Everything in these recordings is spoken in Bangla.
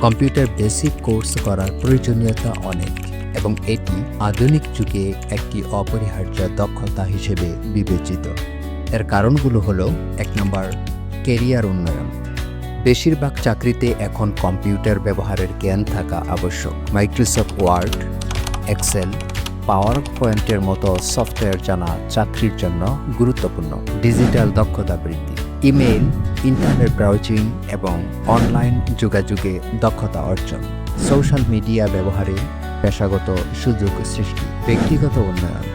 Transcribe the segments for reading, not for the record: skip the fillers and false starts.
কম্পিউটার বেসিক কোর্স করার প্রয়োজনীয়তা অনেক এবং এটি আধুনিক যুগে একটি অপরিহার্য দক্ষতা হিসেবে বিবেচিত। এর কারণগুলো হলো 1 নম্বর, ক্যারিয়ার উন্নয়ন। বেশিরভাগ চাকরিতে এখন কম্পিউটার ব্যবহারের জ্ঞান থাকা আবশ্যক। মাইক্রোসফট ওয়ার্ড, এক্সেল, পাওয়ার পয়েন্টের মতো সফটওয়্যার জানা চাকরির জন্য গুরুত্বপূর্ণ। ডিজিটাল দক্ষতা বৃদ্ধি, ইমেইল, ইন্টারনেট ব্রাউজিং এবং অনলাইন যোগাযোগে দক্ষতা অর্জন। সোশ্যাল মিডিয়া ব্যবহারে পেশাগত সুযোগ সৃষ্টি। ব্যক্তিগত উন্নয়ন,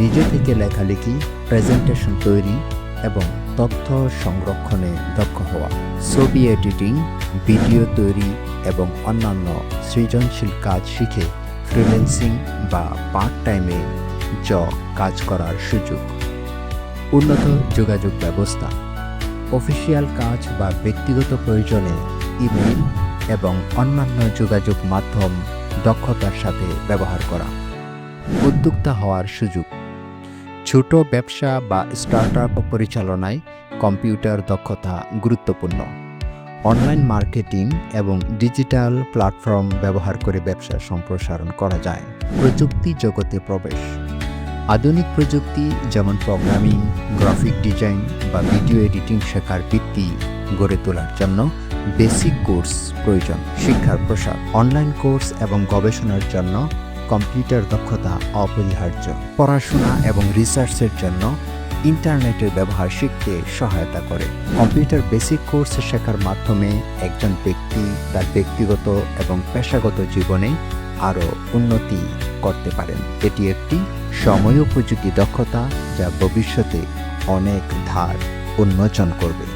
নিজে থেকে লেখালেখি, প্রেজেন্টেশন তৈরি এবং তথ্য সংরক্ষণে দক্ষ হওয়া। ছবি এডিটিং, ভিডিও তৈরি এবং অন্যান্য সৃজনশীল কাজ শিখে ফ্রিল্যান্সিং বা পার্ট টাইমে কাজ করার সুযোগ। উন্নত যোগাযোগ ব্যবস্থা, অফিসিয়াল কাজ বা ব্যক্তিগত প্রয়োজনে ইমেইল এবং অন্যান্য যোগাযোগ মাধ্যম দক্ষতার সাথে ব্যবহার করা। উদ্যোক্তা হওয়ার সুযোগ, ছোট ব্যবসা বা স্টার্টআপ পরিচালনায় কম্পিউটার দক্ষতা গুরুত্বপূর্ণ। অনলাইন মার্কেটিং এবং ডিজিটাল প্ল্যাটফর্ম ব্যবহার করে ব্যবসা সম্প্রসারণ করা যায়। প্রযুক্তি জগতে প্রবেশ, আধুনিক প্রযুক্তি যেমন প্রোগ্রামিং, গ্রাফিক ডিজাইন বা ভিডিও এডিটিং শেখার ভিত্তি গড়ে তোলার জন্য বেসিক কোর্স প্রয়োজন। শিক্ষার প্রসার, অনলাইন কোর্স এবং গবেষণার জন্য কম্পিউটার দক্ষতা অপরিহার্য। পড়াশোনা এবং রিসার্চের জন্য ইন্টারনেটের ব্যবহার শিখতে সহায়তা করে। কম্পিউটার বেসিক কোর্স শেখার মাধ্যমে একজন ব্যক্তি তার ব্যক্তিগত এবং পেশাগত জীবনে আরও উন্নতি করতে পারেন। এটি একটি সময়োপযোগী দক্ষতা যা ভবিষ্যতে অনেক ধার উন্মোচন করবে।